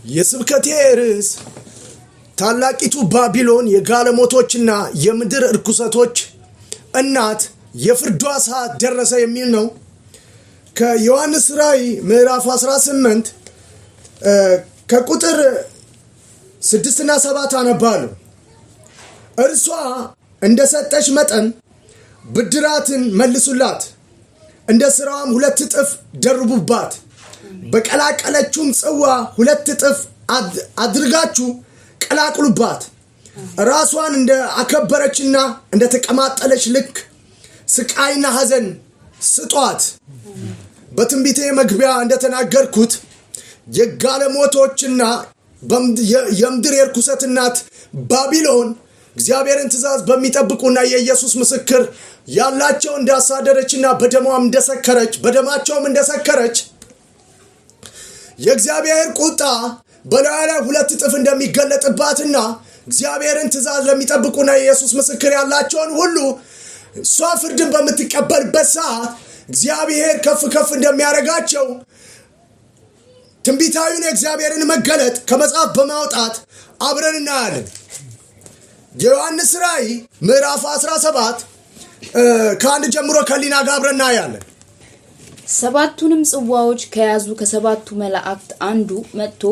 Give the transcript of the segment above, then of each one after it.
የስብከቴ ርዕስ ታላቂቱ ባቢሎን የጋለሞቶችና የምድር እርኩሰቶች እናት የፍርዷ ሰዓት ደረሰ የሚል ነው። ከዮሐንስ ራእይ ምዕራፍ 18 ከቁጥር 6 እና 7 አነባለሁ። እርሷ እንደሰጠች መጠን ብድራትን መልሱላት፣ እንደ ሥራዋም 2 እጥፍ ደርቡባት፣ በቀላቀለችውም ጽዋ 2 እጥፍ አድርጋችሁ ቀላቅሉባት። ራሷን እንደ አከበረችና እንደ ተቀማጠለች ልክ ስቃይና ሐዘን ስጧት። በትንቢቴ መግቢያ እንደተናገርኩት የጋለሞቶችና የምድር የርኩሰት እናት ባቢሎን እግዚአብሔርን ትእዛዝ በሚጠብቁና የኢየሱስ ምስክር ያላቸው እንዳሳደረችና በደሟም እንደሰከረች በደማቸውም እንደሰከረች የእግዚአብሔር ቁጣ በላዩ ላይ 2 እጥፍ እንደሚገለጥባትና እግዚአብሔርን ትእዛዝ ለሚጠብቁና የኢየሱስ ምስክር ያላቸውን ሁሉ እሷ ፍርድን በምትቀበልበት ሰዓት እግዚአብሔር ከፍ ከፍ እንደሚያደርጋቸው ትንቢታዊውን የእግዚአብሔርን መገለጥ ከመጽሐፍ በማውጣት አብረን እናያለን። የዮሐንስ ራእይ ምዕራፍ 17 ከአንድ ጀምሮ ከሊና ጋር አብረን እናያለን። 7ቱንም ጽዋዎች ከያዙ ከ7ቱ መላእክት አንዱ መጥቶ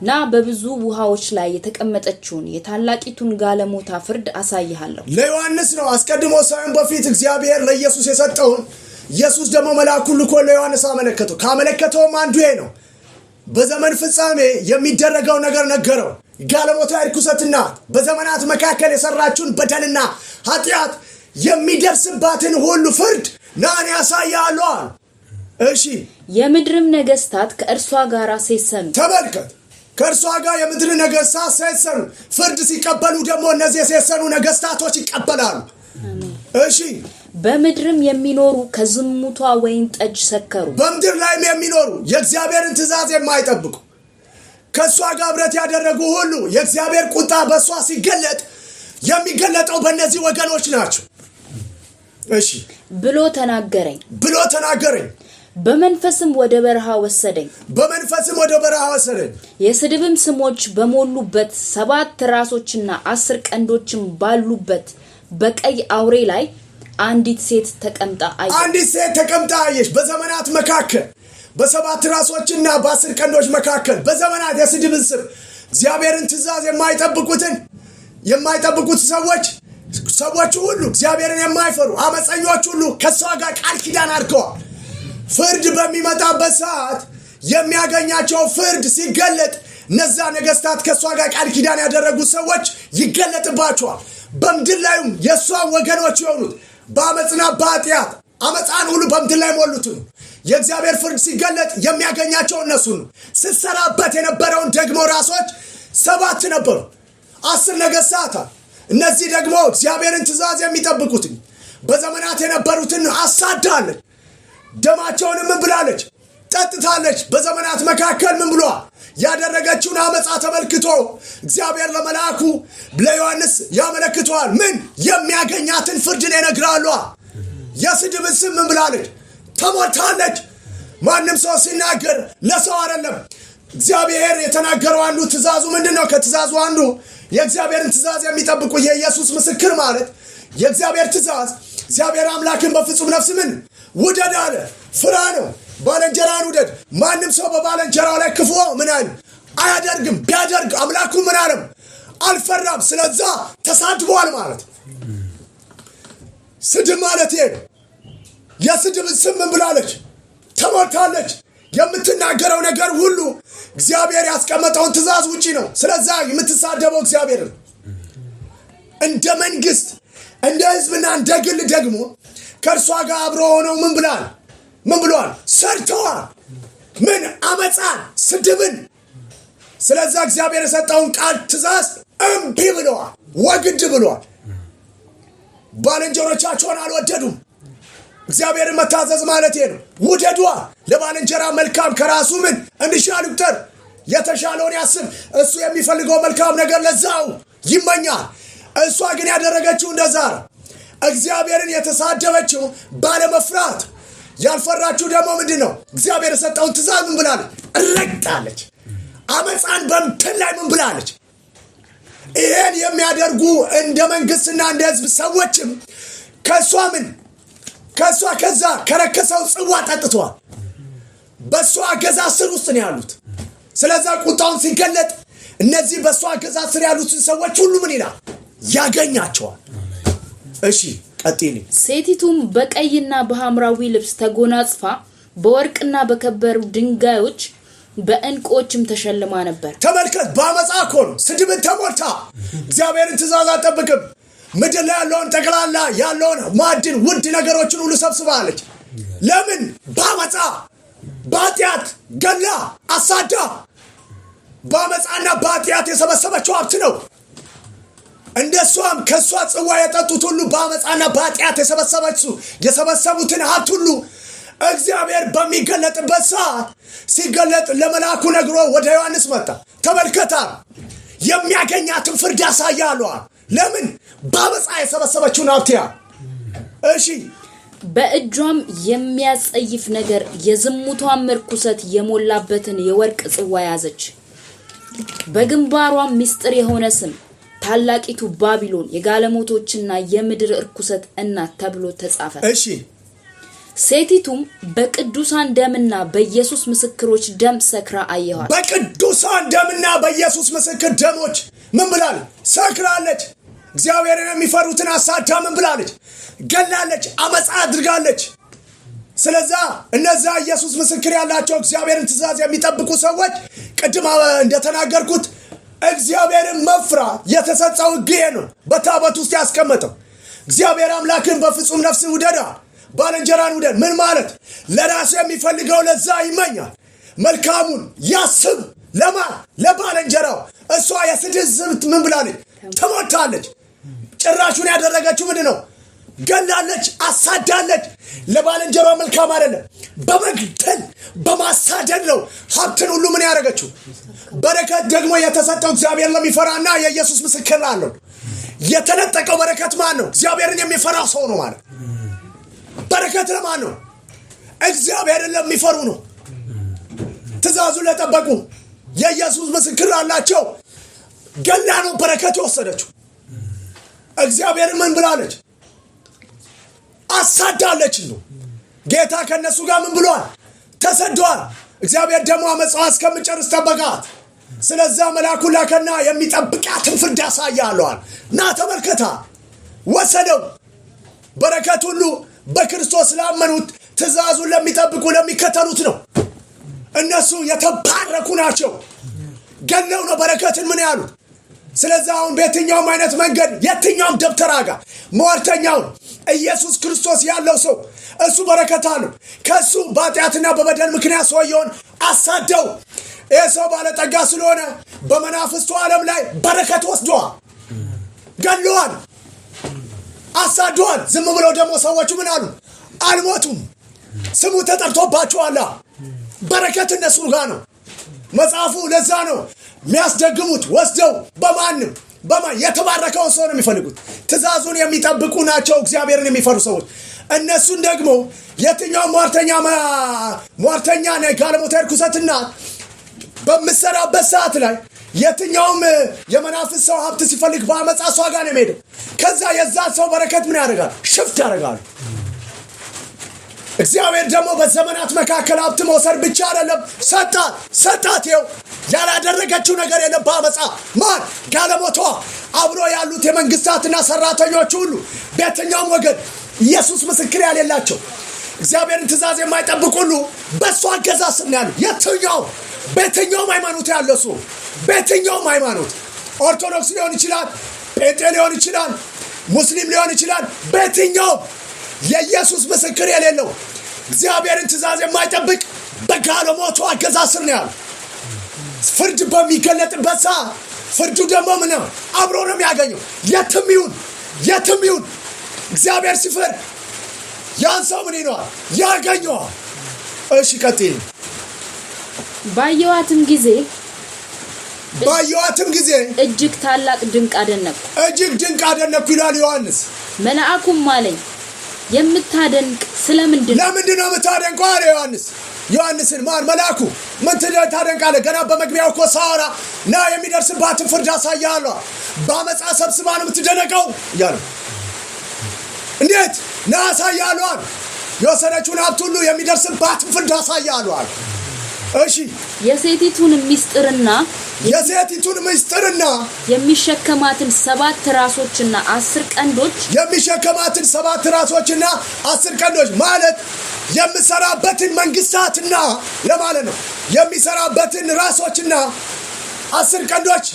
ና በብዙ ውሃዎች ላይ የተቀመጠችውን የታላቂቱን ጋለሞታ ፍርድ አሳይሃለሁ። ለዮሐንስ ነው አስቀድሞ ሳይሆን በፊት እግዚአብሔር ለኢየሱስ የሰጠውን ኢየሱስ ደግሞ መልአኩን ልኮ ለዮሐንስ አመለከተው። ካመለከተውም አንዱ ይሄ ነው። በዘመን ፍጻሜ የሚደረገው ነገር ነገረው። ጋለሞታ ርኩሰት ናት። በዘመናት መካከል የሰራችውን በደልና ኃጢአት የሚደርስባትን ሁሉ ፍርድ ናን ያሳያለሁ። እሺ፣ የምድርም ነገስታት ከእርሷ ጋር ሴሰኑ። ተመልከት፣ ከእርሷ ጋር የምድር ነገስታት ሴሰኑ። ፍርድ ሲቀበሉ ደግሞ እነዚህ የሴሰኑ ነገስታቶች ይቀበላሉ። እሺ፣ በምድርም የሚኖሩ ከዝሙቷ ወይን ጠጅ ሰከሩ። በምድር ላይም የሚኖሩ የእግዚአብሔርን ትእዛዝ የማይጠብቁ ከእሷ ጋር ብረት ያደረጉ ሁሉ የእግዚአብሔር ቁጣ በእሷ ሲገለጥ የሚገለጠው በእነዚህ ወገኖች ናቸው። እሺ ብሎ ተናገረኝ። በመንፈስም ወደ በረሃ ወሰደኝ። የስድብም ስሞች በሞሉበት 7 ራሶችና 10 ቀንዶችም ባሉበት በቀይ አውሬ ላይ አንዲት ሴት ተቀምጣ አየሽ። በዘመናት መካከል በ7 ራሶችና በ10 ቀንዶች መካከል በዘመናት የስድብን ስም እግዚአብሔርን ትእዛዝ የማይጠብቁት ሰዎች ሁሉ እግዚአብሔርን የማይፈሩ አመፀኞች ሁሉ ከሷ ጋር ቃል ኪዳን አድርገዋል። ፍርድ በሚመጣበት ሰዓት የሚያገኛቸው ፍርድ ሲገለጥ እነዛ ነገስታት ከሷ ጋር ቃል ኪዳን ያደረጉት ሰዎች ይገለጥባቸዋል። በምድር ላይም የሷ ወገኖች የሆኑት በአመፅና በኃጢአት አመፃን ሁሉ በምድር ላይ ሞሉት ነው። የእግዚአብሔር ፍርድ ሲገለጥ የሚያገኛቸው እነሱ ነው። ስትሰራበት የነበረውን ደግሞ ራሶች 7 ነበሩ፣ 10 ነገስታት። እነዚህ ደግሞ እግዚአብሔርን ትእዛዝ የሚጠብቁት በዘመናት የነበሩትን አሳዳለች። ደማቸውንም ምን ብላለች? ጠጥታለች። በዘመናት መካከል ምን ብሏል? ያደረገችውን አመፃ ተመልክቶ እግዚአብሔር ለመልአኩ ለዮሐንስ ያመለክተዋል። ምን የሚያገኛትን ፍርድን ይነግራሉ። የስድብን ስም ምን ብላለች? ተሞልታለች። ማንም ሰው ሲናገር ለሰው አይደለም። እግዚአብሔር የተናገረው አንዱ ትእዛዙ ምንድነው? ከትእዛዙ አንዱ የእግዚአብሔርን ትእዛዝ የሚጠብቁ የኢየሱስ ምስክር ማለት የእግዚአብሔር ትእዛዝ እግዚአብሔር አምላክን በፍጹም ነፍስ ምን ውደድ አለ። ፍራ ነው። ባልንጀራን ውደድ። ማንም ሰው በባልንጀራው ላይ ክፉ ምን አያደርግም። ቢያደርግ አምላኩ ምን አለም? አልፈራም። ስለዛ ተሳድቧል ማለት ስድብ ማለት ይሄ። የስድብን ስም ምን ብላለች? ተሞልታለች። የምትናገረው ነገር ሁሉ እግዚአብሔር ያስቀመጠውን ትእዛዝ ውጪ ነው። ስለዛ የምትሳደበው እግዚአብሔርን እንደ መንግስት እንደ ህዝብና እንደ ግል ደግሞ ከእርሷ ጋር አብሮ ሆነው ምን ብለዋል? ሰርተዋል። ምን አመፃን፣ ስድብን። ስለዛ እግዚአብሔር የሰጠውን ቃል ትእዛዝ እምቢ ብለዋል፣ ወግድ ብለዋል። ባልንጀሮቻቸውን አልወደዱም። እግዚአብሔርን መታዘዝ ማለት ይሄ ነው። ውደዷ። ለባልንጀራ መልካም ከራሱ ምን እንዲሻል ይቁጠር። የተሻለውን ያስብ። እሱ የሚፈልገው መልካም ነገር ለዛው ይመኛል። እሷ ግን ያደረገችው እንደዛ ነው። እግዚአብሔርን የተሳደበችው ባለመፍራት ያልፈራችሁ ደግሞ ምንድነው? እግዚአብሔር የሰጠውን ትእዛዝ ምን ብላለች? ረግጣለች። አመፃን በምድር ላይ ምን ብላለች? ይሄን የሚያደርጉ እንደ መንግስትና እንደ ህዝብ ሰዎችም ከዛ ከረከሰው ጽዋ ጠጥተዋል። በሷ አገዛዝ ስር ውስጥ ነው ያሉት። ስለዛ ቁጣውን ሲገለጥ እነዚህ በሷ አገዛዝ ስር ያሉትን ሰዎች ሁሉ ምን ይላል? ያገኛቸዋል። እሺ ቀጥይልኝ። ሴቲቱም በቀይና በሐምራዊ ልብስ ተጎናጽፋ በወርቅና በከበሩ ድንጋዮች በእንቆችም ተሸልማ ነበር። ተመልከት፣ በአመፃ እኮ ነው ስድብን ተሞልታ እግዚአብሔርን ትእዛዝ አትጠብቅም። ምድር ላይ ያለውን ጠቅላላ ያለውን ማዕድን ውድ ነገሮችን ሁሉ ሰብስባለች። ለምን? በአመፃ በኃጢአት ገላ አሳዳ በአመፃና በኃጢአት የሰበሰበችው ሀብት ነው። እንደሷም ከሷ ጽዋ የጠጡት ሁሉ በአመፃና በኃጢአት የሰበሰቡትን ሀብት ሁሉ እግዚአብሔር በሚገለጥበት ሰዓት ሲገለጥ ለመልአኩ ነግሮ ወደ ዮሐንስ መጣ። ተመልከታ፣ የሚያገኛትን ፍርድ ያሳያለዋል። ለምን? በአመፃ የሰበሰበችውን ሀብት። እሺ በእጇም የሚያጸይፍ ነገር የዝሙቷን ርኩሰት የሞላበትን የወርቅ ጽዋ ያዘች። በግንባሯም ምስጢር የሆነ ስም ታላቂቱ ባቢሎን የጋለሞቶችና የምድር ርኩሰት እናት ተብሎ ተጻፈ። እሺ ሴቲቱም በቅዱሳን ደምና በኢየሱስ ምስክሮች ደም ሰክራ አየኋት። በቅዱሳን ደምና በኢየሱስ ምስክር ደሞች ምን ብላለች? ሰክራለች። እግዚአብሔርን የሚፈሩትን አሳዳ ምን ብላለች? ገላለች፣ አመፃ አድርጋለች። ስለዛ እነዛ ኢየሱስ ምስክር ያላቸው እግዚአብሔርን ትእዛዝ የሚጠብቁ ሰዎች ቅድም እንደተናገርኩት እግዚአብሔርን መፍራት የተሰጠው ሕግ ነው። በታቦት ውስጥ ያስቀመጠው እግዚአብሔር አምላክን በፍጹም ነፍስ ውደዳ፣ ባልንጀራን ውደድ። ምን ማለት? ለራሱ የሚፈልገው ለዛ ይመኛል፣ መልካሙን ያስብ። ለባልንጀራው። እሷ የስድብ ምን ብላለች? ተሞልታለች። ጭራሹን ያደረገችው ምንድን ነው? ገላለች፣ አሳዳለች። ለባልንጀራው መልካም አይደለም፣ በመግደል በማሳደድ ነው ሀብትን ሁሉ ምን ያደረገችው። በረከት ደግሞ የተሰጠው እግዚአብሔር ለሚፈራና የኢየሱስ ምስክር አለው። የተነጠቀው በረከት ማን ነው? እግዚአብሔርን የሚፈራ ሰው ነው ማለት። በረከት ለማን ነው? እግዚአብሔርን ለሚፈሩ ነው። ትእዛዙን ለጠበቁ የኢየሱስ ምስክር አላቸው። ገላ ነው በረከት የወሰደችው። እግዚአብሔር ምን ብላለች? አሳዳለች ነው። ጌታ ከነሱ ጋር ምን ብሏል? ተሰዷል። እግዚአብሔር ደግሞ አመፃዋ እስከምጨርስ ጠበቃት። ስለዛ መልአኩን ላከና የሚጠብቃትን ፍርድ ያሳያለዋል። ና ተመልከታ። ወሰደው። በረከት ሁሉ በክርስቶስ ላመኑት ትእዛዙን ለሚጠብቁ ለሚከተሉት ነው። እነሱ የተባረኩ ናቸው። ገለው ነው በረከትን ምን ያሉት። ስለዚህ አሁን በየትኛውም አይነት መንገድ የትኛውም ደብተራ ጋር ሟርተኛውን ኢየሱስ ክርስቶስ ያለው ሰው እሱ በረከት አለው። ከሱ በኃጢአትና በበደል ምክንያት ሰውየውን አሳደው። ይህ ሰው ባለጠጋ ስለሆነ በመናፍስቱ ዓለም ላይ በረከት ወስደዋል፣ ገለዋል፣ አሳደዋል። ዝም ብለው ደግሞ ሰዎቹ ምን አሉ? አልሞቱም። ስሙ ተጠርቶባቸዋል። በረከት እነሱ ጋር ነው። መጽሐፉ ለዛ ነው የሚያስደግሙት። ወስደው በማንም የተባረከውን ሰው ነው የሚፈልጉት። ትእዛዙን የሚጠብቁ ናቸው እግዚአብሔርን የሚፈሩ ሰዎች። እነሱን ደግሞ የትኛው ሟርተኛ ጋለሞታ ርኩሰትና በምሰራበት ሰዓት ላይ የትኛውም የመናፍስት ሰው ሀብት ሲፈልግ በአመፃ ሰው ጋር ነው የሚሄደው። ከዛ የዛ ሰው በረከት ምን ያደርጋል? ሽፍት ያደርጋሉ። እግዚአብሔር ደግሞ በዘመናት መካከል ሀብት መውሰድ ብቻ አይደለም፣ ሰጣት። ይኸው ያላደረገችው ነገር የለም በአመፃ። ማን? ጋለሞቷ። አብሮ ያሉት የመንግስታትና ሰራተኞች ሁሉ በየትኛውም ወገን ኢየሱስ ምስክር ያሌላቸው እግዚአብሔርን ትእዛዝ የማይጠብቁ ሁሉ በእሱ አገዛዝ ስር ያሉ በየትኛውም ሃይማኖት ያለ ሰው፣ በየትኛውም ሃይማኖት ኦርቶዶክስ ሊሆን ይችላል፣ ጴንጤ ሊሆን ይችላል፣ ሙስሊም ሊሆን ይችላል፣ በየትኛውም የኢየሱስ ምስክር የሌለው እግዚአብሔርን ትእዛዝ የማይጠብቅ በጋለሞቱ አገዛዝ ስር ነው ያሉ። ፍርድ በሚገለጥበት ሰዓት ፍርዱ ደግሞ ምን ነው? አብሮ ነው የሚያገኘው። የትም ይሁን እግዚአብሔር ሲፈርድ ያን ሰው ምን ይለዋል? ያገኘዋል። እሺ ቀጥል። ባየዋትም ጊዜ እጅግ ታላቅ ድንቅ አደነቅኩ ይላል ዮሐንስ። መልአኩም አለኝ የምታደንቅ ስለምንድን ነው? ለምንድን ነው የምታደንቀው አለ ዮሐንስ። ዮሐንስን ማን መልአኩ ምን ታደንቃለህ? ገና በመግቢያው እኮ ሳወራ ና የሚደርስባትን ፍርድ አሳያለሁ፣ በአመፃ ሰብስባ ነው የምትደነቀው እያለ እንዴት ና አሳያለሁ አለ። የወሰደችውን ሀብት ሁሉ የሚደርስባትን ፍርድ አሳያለሁ አለ። እሺ የሴቲቱን ምስጢርና የሚሸከማትን 7 ራሶችና 10 ቀንዶች የሚሸከማትን 7 ራሶችና 10 ቀንዶች ማለት የምሰራበትን መንግስታትና ለማለት ነው። የሚሰራበትን ራሶችና 10 ቀንዶች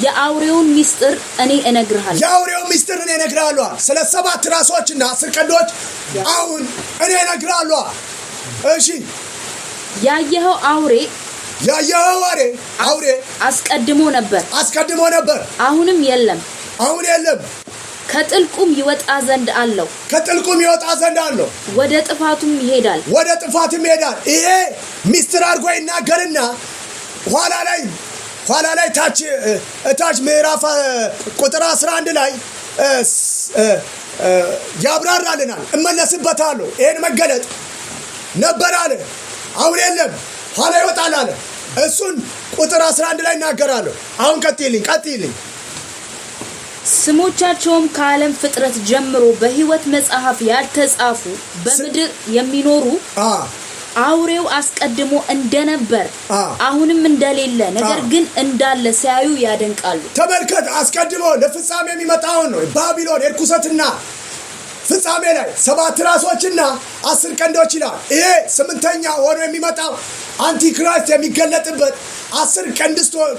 የአውሬውን ምስጢር እኔ እነግርሃለሁ። ስለ 7 ራሶችና 10 ቀንዶች አሁን እኔ እነግርሃለሁ። እሺ ያየኸው አውሬ አስቀድሞ ነበር፣ አሁንም የለም። ከጥልቁም ይወጣ ዘንድ አለው፣ ወደ ጥፋቱም ይሄዳል። ይሄ ሚስጥር አድርጎ ይናገርና ኋላ ላይ ታች ምዕራፍ ቁጥር 11 ላይ ያብራራልናል። እመለስበታለሁ። ይሄን መገለጥ ነበር አለ፣ አሁን የለም፣ ኋላ ይወጣል አለ። እሱን ቁጥር 11 ላይ እናገራለሁ። አሁን ቀጥይልኝ። ስሞቻቸውም ከዓለም ፍጥረት ጀምሮ በሕይወት መጽሐፍ ያልተጻፉ በምድር የሚኖሩ አውሬው አስቀድሞ እንደነበር አሁንም እንደሌለ ነገር ግን እንዳለ ሲያዩ ያደንቃሉ። ተመልከት፣ አስቀድሞ ለፍጻሜ የሚመጣውን ነው። ባቢሎን የርኩሰትና ፍጻሜ ላይ 7 ራሶችና 10 ቀንዶች ይላል። ይሄ 8ኛ ሆኖ የሚመጣው አንቲክራይስት የሚገለጥበት 10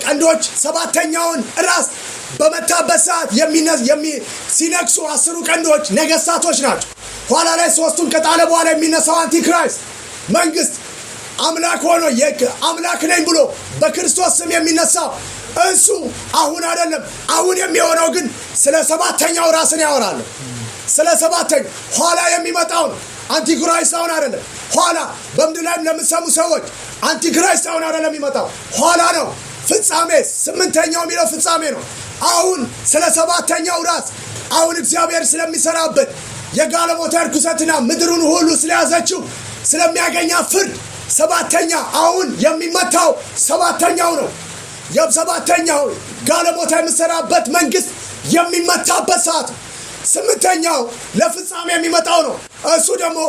ቀንዶች 7ኛውን ራስ በመታበት ሰዓት ሲነክሱ 10 ቀንዶች ነገስታቶች ናቸው። ኋላ ላይ 3ቱን ከጣለ በኋላ የሚነሳው አንቲክራይስት መንግስት አምላክ ሆኖ አምላክ ነኝ ብሎ በክርስቶስ ስም የሚነሳው እሱ አሁን አይደለም። አሁን የሚሆነው ግን ስለ 7ኛው ራስን ያወራል። ስለ 7ኛው ኋላ የሚመጣው ነው። አንቲክራይስት አሁን አይደለም፣ ኋላ በምድር ላይ ለምትሰሙ ሰዎች አንቲክራይስት አሁን አይደለም የሚመጣው፣ ኋላ ነው። ፍጻሜ 8ኛው የሚለው ፍጻሜ ነው። አሁን ስለ 7ኛው ራስ አሁን እግዚአብሔር ስለሚሰራበት የጋለሞታ ርኩሰትና ምድሩን ሁሉ ስለያዘችው ስለሚያገኛ ፍርድ 7ኛ አሁን የሚመታው 7ኛው ነው። የ7ኛው ጋለሞታ የሚሰራበት መንግስት የሚመታበት ሰዓት 8ኛው ለፍጻሜ የሚመጣው ነው። እሱ ደግሞ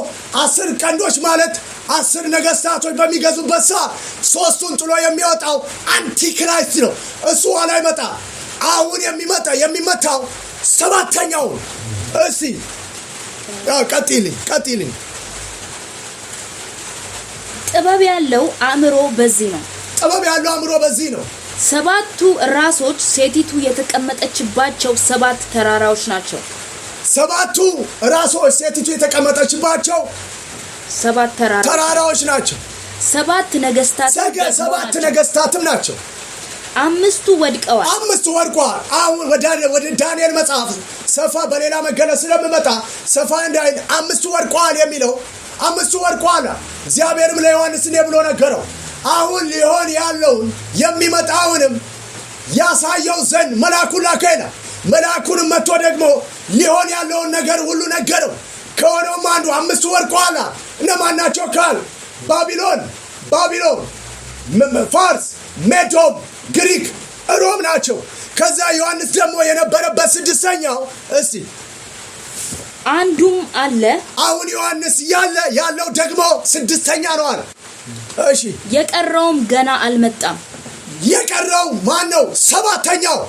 10 ቀንዶች ማለት 10 ነገስታቶች በሚገዙበት ሰዓት 3ቱን ጥሎ የሚወጣው አንቲክራይስት ነው። እሱ ኋላ ይመጣ። አሁን የሚመታው 7ኛው። እስቲ ቀጥይልኝ። ጥበብ ያለው አእምሮ በዚህ ነው። 7ቱ ራሶች ሴቲቱ የተቀመጠችባቸው 7 ተራራዎች ናቸው። 7ቱ ራሶች ሴቲቱ የተቀመጠችባቸው 7 ተራራዎች ናቸው። 7 ነገስታትም ናቸው። 5ቱ ወድቀዋል። አሁን ወደ ዳንኤል መጽሐፍ ሰፋ በሌላ መገለጽ ስለምመጣ ሰፋ እንዳይል 5ቱ ወድቀዋል የሚለው 5ቱ ወድቀዋል። እግዚአብሔርም ለዮሐንስ እንዲህ ብሎ ነገረው። አሁን ሊሆን ያለውን የሚመጣውንም ያሳየው ዘንድ መልአኩን ላከ ይላል። መልአኩንም መጥቶ ደግሞ ሊሆን ያለውን ነገር ሁሉ ነገረው። ከሆነውም አንዱ 5ቱ ወድቀዋል። እነማን ናቸው ካል ባቢሎን፣ ፋርስ፣ ሜዶም፣ ግሪክ፣ ሮም ናቸው። ከዛ ዮሐንስ ደግሞ የነበረበት 6ኛው እስቲ አንዱም አለ። አሁን ዮሐንስ ያለው ደግሞ 6ኛ ነው አለ። እሺ የቀረውም ገና አልመጣም። የቀረው ማን ነው? 7ኛው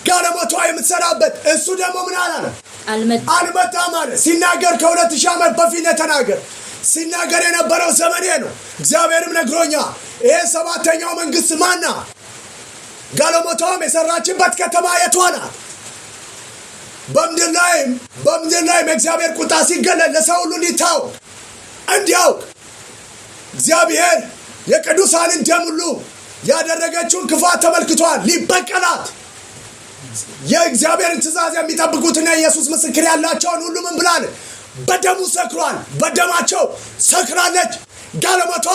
ጋለሞታ የምትሰራበት እሱ ደግሞ ምን አላለ? አልመጣም አለ። ሲናገር ከ2000 ዓመት በፊት ተናገር። ሲናገር የነበረው ዘመኔ ነው። እግዚአብሔርም ነግሮኛ። ይሄ 7ኛው መንግስት ማና? ጋለሞታም የሰራችበት ከተማ የቷ ናት? በምድር ላይም እግዚአብሔር ቁጣ ሲገለጥ ለሰው ሁሉ እንዲያውቅ እግዚአብሔር የቅዱሳንን ደም ሁሉ ያደረገችውን ክፋት ተመልክቷል። ሊበቀላት የእግዚአብሔርን ትእዛዝ የሚጠብቁትና ኢየሱስ ምስክር ያላቸውን ሁሉ ምን ብላል? በደሙ ሰክሯል። በደማቸው ሰክራለች ጋለሞታ።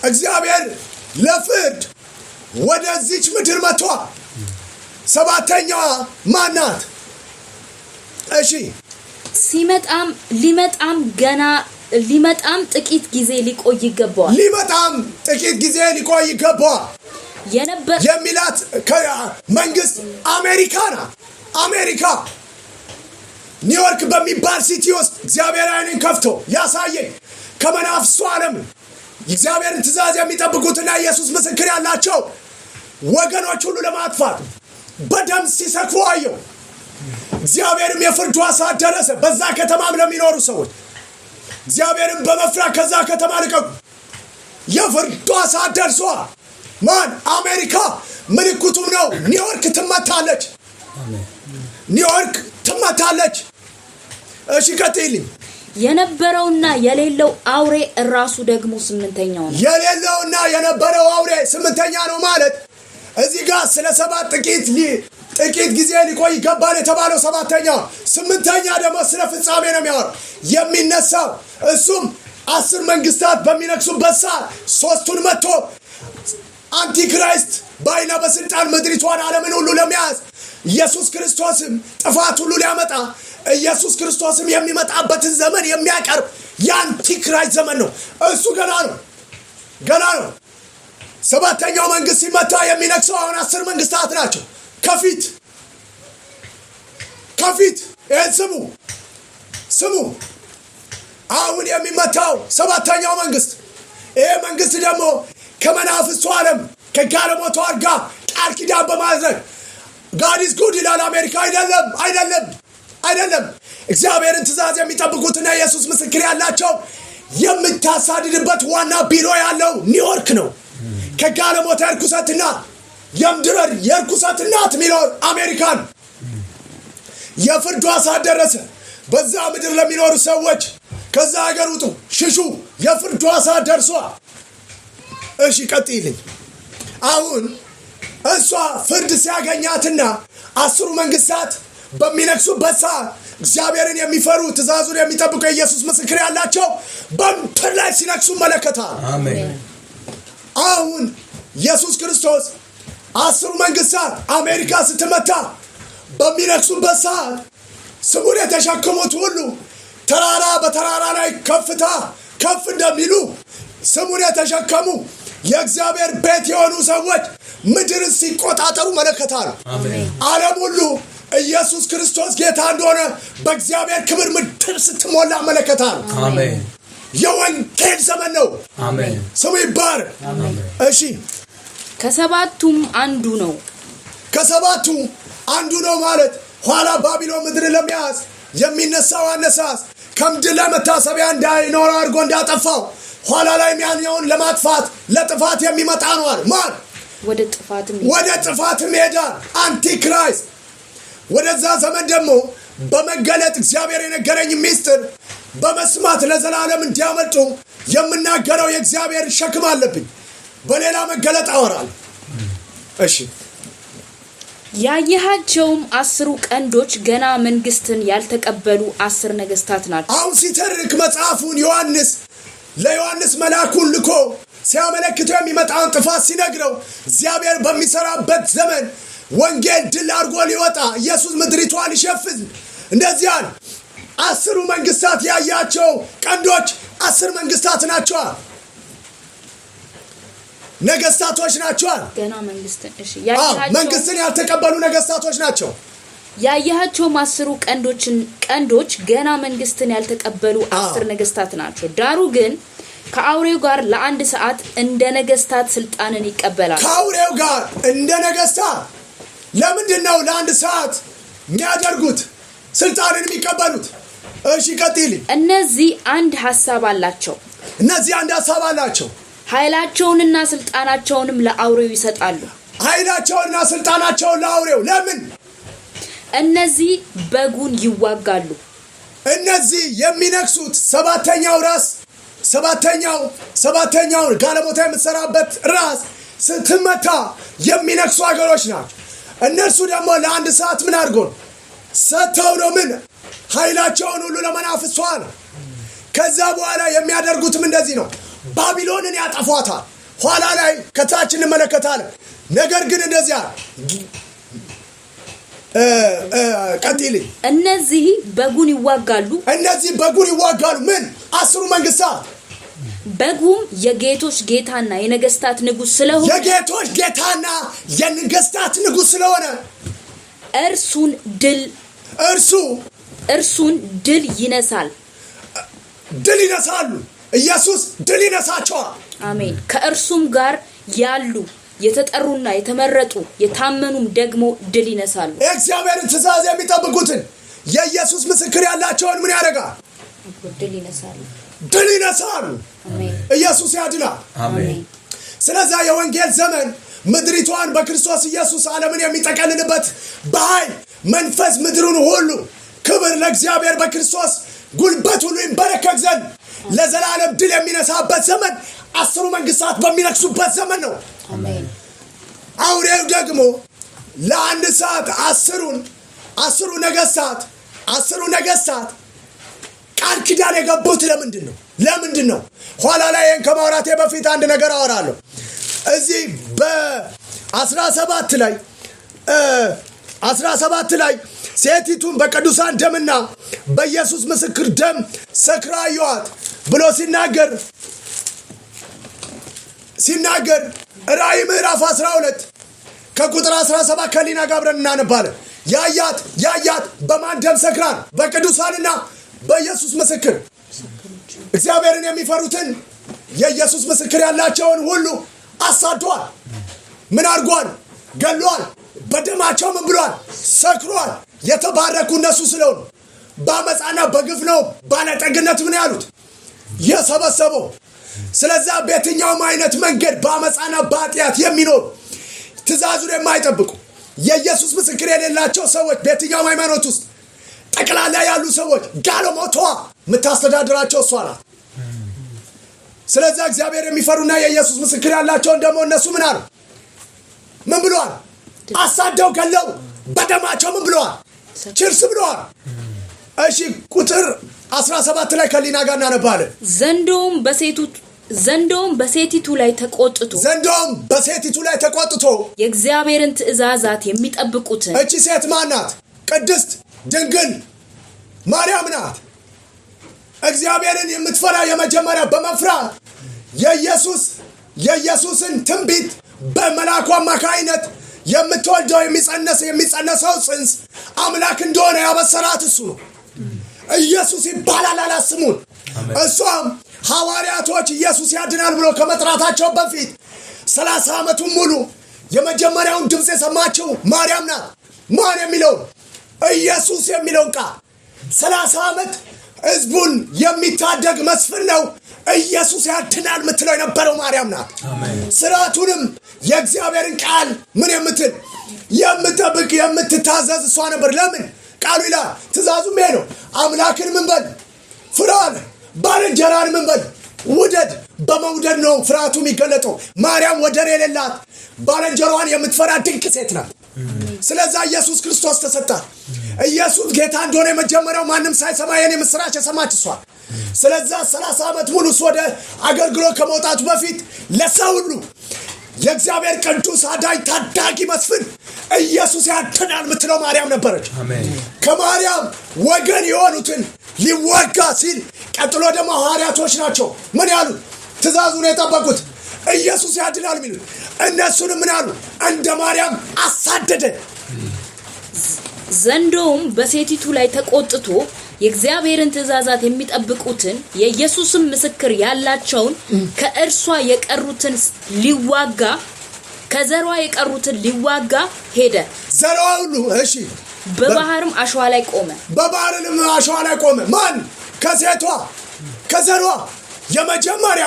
እግዚአብሔር ለፍርድ ወደዚች ምድር መጥቷል። 7ኛዋ ማናት? እሺ ሊመጣም ጥቂት ጊዜ ሊቆይ ይገባዋል። የሚላት መንግስት አሜሪካ ኒውዮርክ በሚባል ሲቲ ውስጥ እግዚአብሔር ዓይንን ከፍቶ ያሳየኝ ከመናፍስቱ ዓለም እግዚአብሔርን ትእዛዝ የሚጠብቁትና ኢየሱስ ምስክር ያላቸው ወገኖች ሁሉ ለማጥፋት በደም ሲሰክሩ አየሁ። እግዚአብሔርም የፍርዱ ሰዓት ደረሰ። በዛ ከተማም ለሚኖሩ ሰዎች እግዚአብሔርን በመፍራት ከዛ ከተማ ልቀቁ፣ የፍርዱ ሰዓት ደርሷል። ማን? አሜሪካ። ምልክቱም ነው ኒውዮርክ ትመታለች። እሺ ቀጥይልኝ። የነበረውና የሌለው አውሬ ራሱ ደግሞ ስምንተኛው ነው። የሌለውና የነበረው አውሬ ስምንተኛ ነው ማለት እዚህ ጋር ስለ ሰባት ጥቂት ጊዜ ሊቆይ ይገባል የተባለው ሰባተኛው፣ ስምንተኛ ደግሞ ስለ ፍጻሜ ነው የሚያወራው። የሚነሳው እሱም 10 መንግስታት በሚነግሱበት ሰዓት ሶስቱን መጥቶ አንቲክራይስት በኃይልና በስልጣን ምድሪቷን ዓለምን ሁሉ ለመያዝ ኢየሱስ ክርስቶስም ጥፋት ሁሉ ሊያመጣ ኢየሱስ ክርስቶስም የሚመጣበትን ዘመን የሚያቀርብ የአንቲክራይስት ዘመን ነው። እሱ ገና ነው። ሰባተኛው መንግስት ሲመታ የሚነግሰው አሁን 10 መንግስታት ናቸው። ከፊት ይህን ስሙ። አሁን የሚመታው ሰባተኛው መንግስት፣ ይሄ መንግስት ደግሞ ከመናፍስቱ ዓለም ከጋለሞታው ጋር ቃል ኪዳን በማድረግ ጋዲስ ጉድ ይላል አሜሪካ። አይደለም። እግዚአብሔርን ትእዛዝ የሚጠብቁትና ኢየሱስ ምስክር ያላቸው የምታሳድድበት ዋና ቢሮ ያለው ኒውዮርክ ነው። ከጋለሞታ የርኩሰትና የምድር የርኩሰት እናት ሚኖር አሜሪካን የፍርዱ ሰዓት ደረሰ። በዛ ምድር ለሚኖሩ ሰዎች ከዛ ሀገር ውጡ፣ ሽሹ፣ የፍርዱ ሰዓት ደርሷል። እሺ ቀጥይልኝ። አሁን እሷ ፍርድ ሲያገኛትና 10 መንግስታት በሚነግሱበት ሰዓት እግዚአብሔርን የሚፈሩ ትእዛዙን የሚጠብቁ ኢየሱስ ምስክር ያላቸው በምድር ላይ ሲነግሱ መለከታል። አሜን። አሁን ኢየሱስ ክርስቶስ 10 መንግስታት አሜሪካ ስትመታ በሚነግሱበት ሰዓት ስሙን የተሸከሙት ሁሉ ተራራ በተራራ ላይ ከፍ እንደሚሉ ስሙን የተሸከሙ የእግዚአብሔር ቤት የሆኑ ሰዎች ምድርን ሲቆጣጠሩ መለከታል። ዓለም ሁሉ ኢየሱስ ክርስቶስ ጌታ እንደሆነ በእግዚአብሔር ክብር ምድር ስትሞላ መለከታል። አሜን። የወንጌል ዘመን ነው። አሜን። ስሙ ይባረክ። እሺ ከሰባቱም አንዱ ነው ማለት ኋላ ባቢሎን ምድር ለመያዝ የሚነሳው አነሳስ ከምድር ላይ መታሰቢያ እንዳይኖር አድርጎ እንዳጠፋው ኋላ ላይ ያኛውን ለማጥፋት ለጥፋት የሚመጣ ነው አለ። ማን? ወደ ጥፋትም ይሄዳል አንቲክራይስት። ወደዛ ዘመን ደግሞ በመገለጥ እግዚአብሔር የነገረኝ ሚስጥር በመስማት ለዘላለም እንዲያመልጡ የምናገረው የእግዚአብሔር ሸክም አለብኝ። በሌላ መገለጥ አወራለሁ። እሺ ያየሃቸውም 10 ቀንዶች ገና መንግስትን ያልተቀበሉ 10 ነገስታት ናቸው። አሁን ሲተርክ መጽሐፉን ለዮሐንስ መልአኩን ልኮ ሲያመለክተው የሚመጣውን ጥፋት ሲነግረው እግዚአብሔር በሚሰራበት ዘመን ወንጌል ድል አድርጎ ሊወጣ ኢየሱስ ምድሪቷን ሊሸፍን እንደዚህ አለ። 10 መንግስታት ያያቸው ቀንዶች 10 መንግስታት ናቸው፣ ነገስታቶች ናቸው። ገና መንግስትን ያልተቀበሉ ነገስታቶች ናቸው። ያየሃቸውም 10 ቀንዶች ገና መንግስትን ያልተቀበሉ 10 ነገስታት ናቸው። ዳሩ ግን ከአውሬው ጋር ለ1 ሰዓት እንደ ነገስታት ስልጣንን ይቀበላል። ከአውሬው ጋር እንደ ነገስታት ለምንድነው ለ1 ሰዓት የሚያደርጉት ስልጣንን የሚቀበሉት? እሺ ቀጥይልኝ። እነዚህ አንድ ሐሳብ አላቸው። ኃይላቸውንና ስልጣናቸውንም ለአውሬው ይሰጣሉ። ኃይላቸውንና ስልጣናቸውን ለአውሬው ለምን? እነዚህ በጉን ይዋጋሉ። እነዚህ የሚነክሱት ሰባተኛው ራስ ሰባተኛው ጋለሞታ የምትሰራበት ራስ ስትመታ የሚነክሱ አገሮች ናቸው። እነሱ ደግሞ ለ1 ሰዓት ምን አድርጎ ሰጥተው ነው ምን ኃይላቸውን ሁሉ ለመናፍስቱ ነው። ከዛ በኋላ የሚያደርጉትም እንደዚህ ነው። ባቢሎንን ያጠፏታል። ኋላ ላይ ከታች እንመለከታለን። ነገር ግን እንደዚያ ቀጥይልኝ እነዚህ በጉን ይዋጋሉ ምን 10 መንግስታት በጉም የጌቶች ጌታና የነገስታት ንጉስ ስለሆነ እርሱን ድል ይነሳሉ ኢየሱስ ድል ይነሳቸዋል አሜን ከእርሱም ጋር ያሉ የተጠሩና የተመረጡ የታመኑም ደግሞ ድል ይነሳሉ እግዚአብሔርን ትእዛዝ የሚጠብቁትን የኢየሱስ ምስክር ያላቸውን ምን ያደርጋል ድል ይነሳሉ አሜን ኢየሱስ ያድናል አሜን ስለዚህ የወንጌል ዘመን ምድሪቷን በክርስቶስ ኢየሱስ ዓለምን የሚጠቀልልበት በኃይል መንፈስ ምድሩን ሁሉ ክብር ለእግዚአብሔር በክርስቶስ ጉልበት ሁሉ ይንበረከክ ዘንድ ለዘላለም ድል የሚነሳበት ዘመን 10 መንግስታት በሚነክሱበት ዘመን ነው አሜን አውሬው ደግሞ ለአንድ ሰዓት 10 ነገስታት ቃል ኪዳን የገቡት ለምንድን ነው ኋላ ላይ ከማውራቴ በፊት አንድ ነገር አወራለሁ እዚህ በ17 ላይ ሴቲቱን በቅዱሳን ደምና በኢየሱስ ምስክር ደም ሰክራ አየኋት ብሎ ሲናገር ራእይ ምዕራፍ 12 ከቁጥር 17 ከሊና ጋብረን እናነባለን ያያት በማን ደም ሰክራን በቅዱሳንና በኢየሱስ ምስክር እግዚአብሔርን የሚፈሩትን የኢየሱስ ምስክር ያላቸውን ሁሉ አሳዷል ምን አድርጓል ገሏል በደማቸው ምን ብሏል ሰክሯል የተባረኩ እነሱ ስለሆኑ በአመፃና በግፍ ነው ባለጠግነት ምን ያሉት የሰበሰበው ስለዚህ በየትኛውም አይነት መንገድ በአመፃና በኃጢአት የሚኖሩ ትእዛዙን የማይጠብቁ የኢየሱስ ምስክር የሌላቸው ሰዎች በየትኛውም ሃይማኖት ውስጥ ጠቅላላ ያሉ ሰዎች ጋለሞታዋ የምታስተዳድራቸው እሷ ናት ስለዚህ እግዚአብሔር የሚፈሩና የኢየሱስ ምስክር ያላቸውን ደግሞ እነሱ ምን አሉ ምን ብለዋል አሳደው ገለው በደማቸው ምን ብለዋል ችርስ ብለዋል እሺ ቁጥር 17 ላይ ከሊና ጋር እናነባለን ዘንዶም በሴቲቱ ላይ ተቆጥቶ የእግዚአብሔርን ትእዛዛት የሚጠብቁትን እቺ ሴት ማናት ቅድስት ድንግል ማርያም ናት እግዚአብሔርን የምትፈራ የመጀመሪያ በመፍራት የኢየሱስን ትንቢት በመላኩ አማካይነት የምትወልደው የሚጸነሰው ጽንስ አምላክ እንደሆነ ያበሰራት እሱ ነው ኢየሱስ ይባላል አላስሙን እሷም ሐዋርያቶች ኢየሱስ ያድናል ብሎ ከመጥራታቸው በፊት 30 ዓመቱን ሙሉ የመጀመሪያውን ድምጽ የሰማችው ማርያም ናት ማን የሚለው ኢየሱስ የሚለው ቃል 30 ዓመት ህዝቡን የሚታደግ መስፍን ነው ኢየሱስ ያድናል ምትለው የነበረው ማርያም ናት ስራቱንም የእግዚአብሔርን ቃል ምን የምትጠብቅ የምትታዘዝ እሷ ነበር ለምን ቃሉ ይላል ትእዛዙም ይሄ ነው አምላክን ምን በል ፍራን ባልንጀራን ምን በል ውደድ በመውደድ ነው ፍራቱ የሚገለጠው ማርያም ወደር የሌላት ባልንጀራዋን የምትፈራ ድንቅ ሴት ናት ስለዚህ ኢየሱስ ክርስቶስ ተሰጣት ኢየሱስ ጌታ እንደሆነ መጀመሪያው ማንም ሳይሰማ የኔ ምስራች የሰማች እሷ ስለዚህ 30 ዓመት ሙሉ ወደ አገልግሎት ከመውጣቱ በፊት ለሰው ሁሉ የእግዚአብሔር ቅዱስ አዳኝ ታዳጊ መስፍን ኢየሱስ ያድናል ምትለው ማርያም ነበረች ከማርያም ወገን የሆኑትን ሊወጋ ሲል ቀጥሎ ደግሞ ሐዋርያቶች ናቸው ምን ያሉት ትእዛዙን የጠበቁት ኢየሱስ ያድናል የሚሉት እነሱንም ምን አሉ እንደ ማርያም አሳደደ ዘንዶም በሴቲቱ ላይ ተቆጥቶ የእግዚአብሔርን ትእዛዛት የሚጠብቁትን የኢየሱስም ምስክር ያላቸውን ከእርሷ የቀሩትን ሊዋጋ ሄደ ዘራው ሁሉ እሺ በባህርም አሸዋ ላይ ቆመ ማን ከዘሯ የመጀመሪያ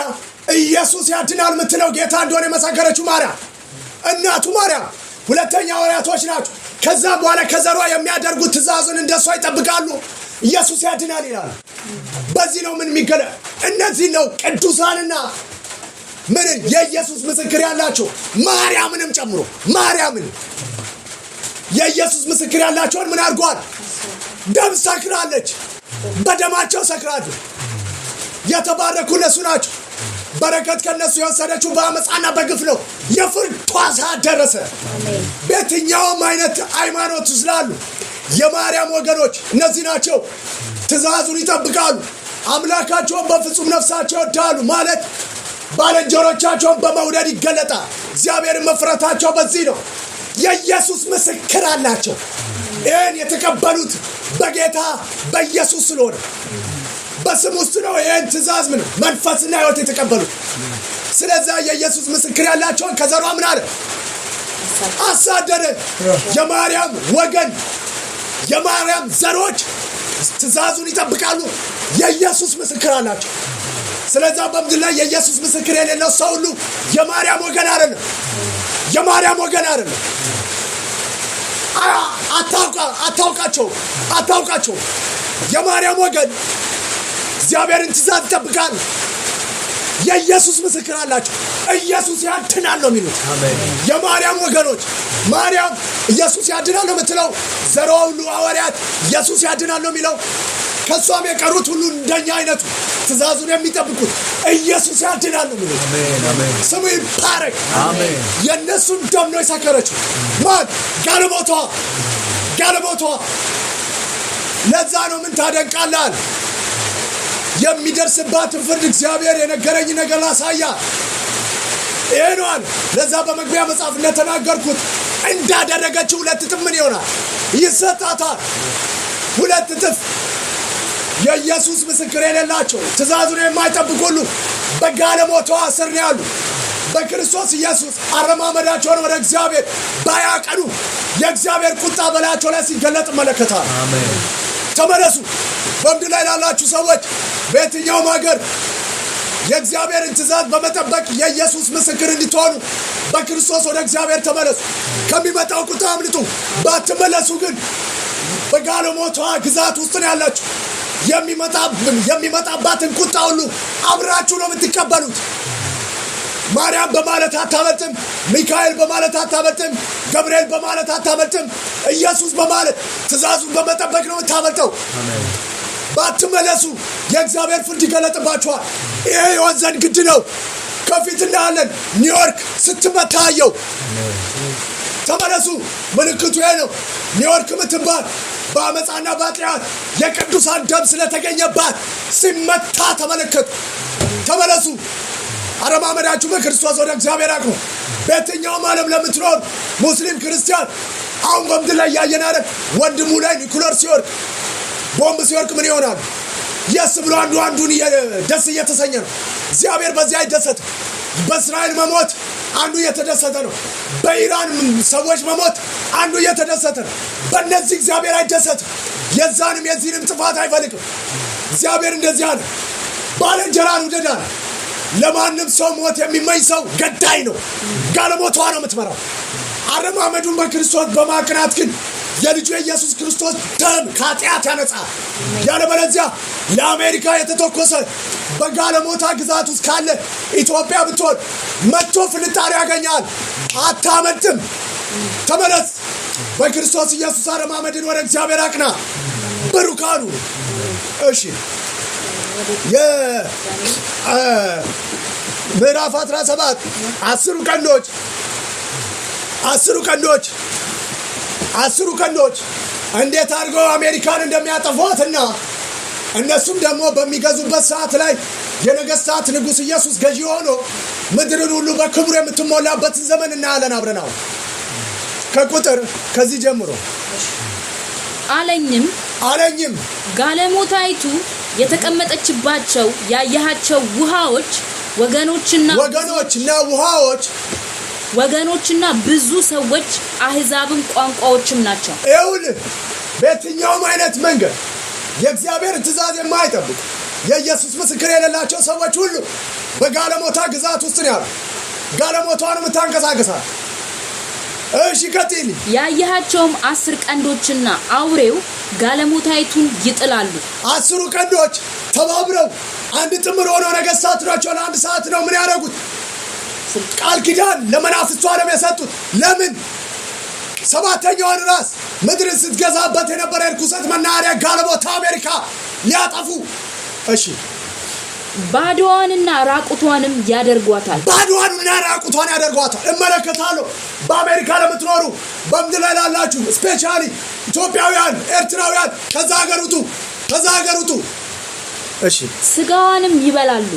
ኢየሱስ ያድናል ምትለው ጌታ እንደሆነ መሰከረችው ማርያም እናቱ ማርያም ሁለተኛ ሐዋርያቶች ናቸው ከዛ በኋላ ከዘሯ የሚያደርጉት ትእዛዙን እንደሷ ይጠብቃሉ ኢየሱስ ያድናል ይላል በዚህ ነው ምን የሚገለ እነዚህ ነው ቅዱሳንና ምን የኢየሱስ ምስክር ያላቸው ማርያምንም ጨምሮ ማርያምን የኢየሱስ ምስክር ያላቸውን ምን አድርጓል ደም ሰክራለች በደማቸው ሰክራለች የተባረኩ እነሱ ናቸው በረከት ከነሱ የወሰደችው በአመፃና በግፍ ነው። የፍርድ ሰዓት ደረሰ። በየትኛውም አይነት ሃይማኖት ስላሉ የማርያም ወገኖች እነዚህ ናቸው። ትእዛዙን ይጠብቃሉ። አምላካቸውን በፍጹም ነፍሳቸው ይወዳሉ ማለት ባልንጀሮቻቸውን በመውደድ ይገለጣል። እግዚአብሔርን መፍራታቸው በዚህ ነው። የኢየሱስ ምስክር አላቸው። ይህን የተቀበሉት በጌታ በኢየሱስ ስለሆነ በስም ውስጥ ነው። ይህን ትእዛዝ ምን መንፈስና ሕይወት የተቀበሉት። ስለዚህ የኢየሱስ ምስክር ያላቸውን ከዘሯ ምን አለ? አሳደደ። የማርያም ወገን የማርያም ዘሮች ትእዛዙን ይጠብቃሉ። የኢየሱስ ምስክር አላቸው። ስለዚህ በምድር ላይ የኢየሱስ ምስክር የሌለው ሰው ሁሉ የማርያም ወገን አይደለም። የማርያም ወገን አይደለም። አታውቃቸው። የማርያም ወገን እግዚአብሔርን ትእዛዝ ይጠብቃል። የኢየሱስ ምስክር አላቸው። ኢየሱስ ያድናል ነው የሚሉት የማርያም ወገኖች። ማርያም ኢየሱስ ያድናል ነው የምትለው። ዘሯ ሁሉ ሐዋርያት ኢየሱስ ያድናል ነው የሚለው። ከሷም የቀሩት ሁሉ እንደኛ አይነቱ ትእዛዙን የሚጠብቁት ኢየሱስ ያድናል ነው የሚሉት። ስሙ ይባረክ። የእነሱን ደም ነው የሰከረችው። ማን? ጋለሞቷ። ለዛ ነው ምን ታደንቃለህ? የሚደርስባትን ፍርድ እግዚአብሔር የነገረኝ ነገር ላሳያል። ይሄኗል። ለዛ በመግቢያ መጽሐፍ እንደተናገርኩት እንዳደረገችው 2 እጥፍ ምን ይሆናል? ይሰጣታል። 2 እጥፍ። የኢየሱስ ምስክር የሌላቸው ትእዛዙን የማይጠብቁ ሁሉ በጋለሞታዋ ስር ነው ያሉ። በክርስቶስ ኢየሱስ አረማመዳቸውን ወደ እግዚአብሔር ባያቀኑ የእግዚአብሔር ቁጣ በላያቸው ላይ ሲገለጥ መለከታል። ተመለሱ። በምድር ላይ ላላችሁ ሰዎች በየትኛውም ሀገር የእግዚአብሔርን ትእዛዝ በመጠበቅ የኢየሱስ ምስክር እንድትሆኑ በክርስቶስ ወደ እግዚአብሔር ተመለሱ። ከሚመጣው ቁጣ አምልጡ። ባትመለሱ ግን በጋለሞታዋ ግዛት ውስጥ ነው ያላችሁ። የሚመጣባትን ቁጣ ሁሉ አብራችሁ ነው የምትቀበሉት። ማርያም በማለት አታመልጥም። ሚካኤል በማለት አታመልጥም። ገብርኤል በማለት አታመልጥም። ኢየሱስ በማለት ትእዛዙን በመጠበቅ ነው የምታመልጠው። ባትመለሱ የእግዚአብሔር ፍርድ ይገለጥባችኋል። ይሄ ይሆን ዘንድ ግድ ነው። ከፊት እናያለን። ኒውዮርክ ስትመታየው ተመለሱ። ምልክቱ ይሄ ነው። ኒውዮርክ ምትባል በአመፃና በኃጢአት የቅዱሳን ደም ስለተገኘባት ሲመታ ተመለከቱ። ተመለሱ። አረማመዳችሁ በክርስቶስ ወደ እግዚአብሔር አቅኑ። በየትኛውም ዓለም ለምትኖር ሙስሊም ክርስቲያን አሁን በምድር ላይ ያየን አይደል? ወንድሙ ላይ ኒኩለር ሲወርቅ ቦምብ ሲወርቅ ምን ይሆናል? የስ ብሎ አንዱን ደስ እየተሰኘ ነው። እግዚአብሔር በዚህ አይደሰት። በእስራኤል መሞት አንዱ እየተደሰተ ነው። በኢራን ሰዎች መሞት አንዱ እየተደሰተ ነው። በእነዚህ እግዚአብሔር አይደሰትም። የዛንም የዚህንም ጥፋት አይፈልግም። እግዚአብሔር እንደዚህ አለ፣ ባልንጀራን ውደድ አለ። ለማንም ሰው ሞት የሚመኝ ሰው ገዳይ ነው። ጋለሞቷ ነው የምትመራው። አረማመዱን በክርስቶስ በማቅናት ግን የልጁ የኢየሱስ ክርስቶስ ደም ከኃጢአት ያነጻል። ያለበለዚያ ለአሜሪካ የተተኮሰ በጋለሞታ ግዛት ውስጥ ካለ ኢትዮጵያ ብትሆን መጥቶ ፍንጣሪ ያገኛል። አታመልጥም። ተመለስ። በክርስቶስ ኢየሱስ አረማመድን ወደ እግዚአብሔር አቅና። ብሩካኑ እሺ ምዕራፍ 17 10 ቀንዶች እንዴት አድርገው አሜሪካን እንደሚያጠፏትና እነሱም ደግሞ በሚገዙበት ሰዓት ላይ የነገስታት ንጉስ ኢየሱስ ገዢ ሆኖ ምድርን ሁሉ በክብሩ የምትሞላበትን ዘመን እናያለን። አብረናው ከቁጥር ከዚህ ጀምሮ አለኝም ጋለሞታይቱ የተቀመጠችባቸው ያያሃቸው ውሃዎች ወገኖችና ብዙ ሰዎች አህዛብን ቋንቋዎችም ናቸው። ይኸውልህ በየትኛውም አይነት መንገድ የእግዚአብሔር ትእዛዝ የማይጠብቅ የኢየሱስ ምስክር የሌላቸው ሰዎች ሁሉ በጋለሞታ ግዛት ውስጥ ነው ያሉት። ጋለሞቷን የምታንቀሳቅሳት። እሺ ቀጥል። ያያሃቸውም 10 ቀንዶችና አውሬው ጋለሞታይቱን ይጥላሉ። 10 ቀንዶች ተባብረው አንድ ጥምር ሆነው ነገስታት ናቸው። ለአንድ ሰዓት ነው ምን ያደረጉት? ቃል ኪዳን ለመናፍስቱ ዓለም የሰጡት። ለምን? 7ኛውን ራስ ምድርን ስትገዛበት የነበረ ርኩሰት መናኸሪያ ጋለሞታ አሜሪካ ሊያጠፉ። እሺ ባዶዋንና ራቁቷንም ያደርጓታል። ባዶዋንና ራቁቷን ያደርጓታል። እመለከታለሁ። በአሜሪካ ለምትኖሩ በምድር ላይ ላላችሁ ስፔሻሊ ኢትዮጵያውያን፣ ኤርትራውያን ከዛ ሀገር ውጡ። እሺ ስጋዋንም ይበላሉ፣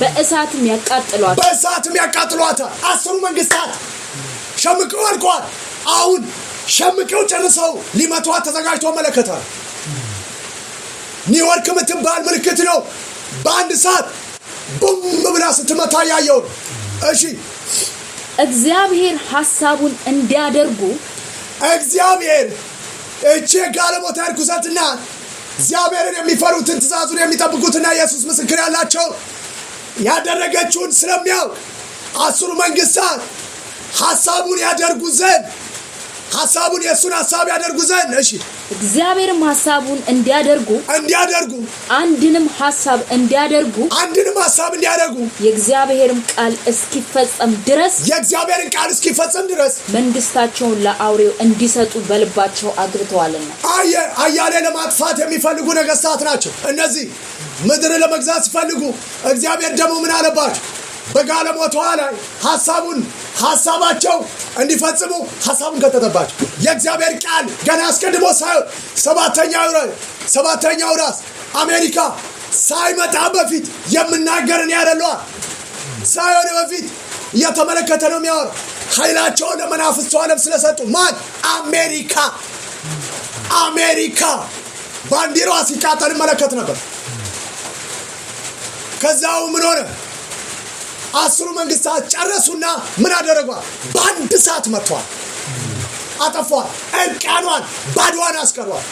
በእሳትም ያቃጥሏታል። 10 መንግስታት ሸምቀው አልቀዋል። አሁን ሸምቀው ጨርሰው ሊመቷት ተዘጋጅተው መለከታል። ኒውዮርክ የምትባል ምልክት ነው። በአንድ ሰዓት ቡም ብላ ስትመታ ያየው። እሺ እግዚአብሔር ሐሳቡን እንዲያደርጉ እቺ ጋለሞታ ርኩሰትና እግዚአብሔርን የሚፈሩትን ትእዛዙን የሚጠብቁትና ኢየሱስ ምስክር ያላቸው ያደረገችውን ስለሚያውቅ 10 መንግስታት ሐሳቡን ያደርጉ ዘንድ የሱን ሐሳብ ያደርጉ ዘንድ እሺ እግዚአብሔርም ሐሳቡን እንዲያደርጉ አንድንም ሐሳብ እንዲያደርጉ የእግዚአብሔርን ቃል እስኪፈጸም ድረስ መንግስታቸውን ለአውሬው እንዲሰጡ በልባቸው አግብተዋልና። አያሌ ለማጥፋት የሚፈልጉ ነገስታት ናቸው እነዚህ። ምድር ለመግዛት ሲፈልጉ እግዚአብሔር ደግሞ ምን አለባቸው? በጋለሞታዋ ላይ ሐሳባቸው እንዲፈጽሙ ሐሳቡን ከተተባቸው የእግዚአብሔር ቃል ገና አስቀድሞ ሳይሆን ሰባተኛው ራስ አሜሪካ ሳይመጣ በፊት የምናገርን ያደለዋ ሳይሆን በፊት እየተመለከተ ነው የሚያወራው። ኃይላቸውን ለመናፍስቱ ዓለም ስለሰጡ ማን? አሜሪካ ባንዲራዋ ሲቃጠል መለከት ነበር። ከዛው ምን ሆነ? 10 መንግስታት ጨረሱና ምን አደረጓል? በአንድ ሰዓት መጥቷል፣ አጠፏል፣ እንቃኗን ባዶዋን አስቀሯል።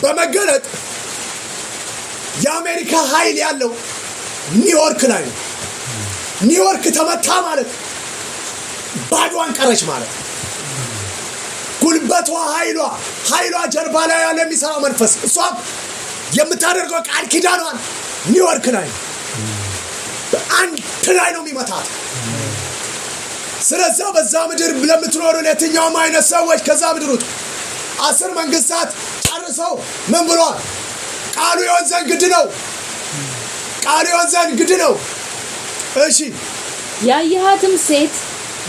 በመገለጥ የአሜሪካ ኃይል ያለው ኒውዮርክ ላይ ነው። ኒውዮርክ ተመታ ማለት ባዶዋን ቀረች ማለት። ጉልበቷ ኃይሏ ጀርባ ላይ ያለ የሚሰራው መንፈስ እሷም የምታደርገው ቃል ኪዳኗን ኒውዮርክ ላይ አንድ ላይ ነው የሚመታት። ስለዚህ በዛ ምድር ለምትኖሩ ለየትኛውም አይነት ሰዎች ከዛ ምድር ውጡ። 10 መንግስታት ጨርሰው ምን ብሏል? ቃሉ ይሆን ዘንድ ግድ ነው። እሺ ያየሃትም ሴት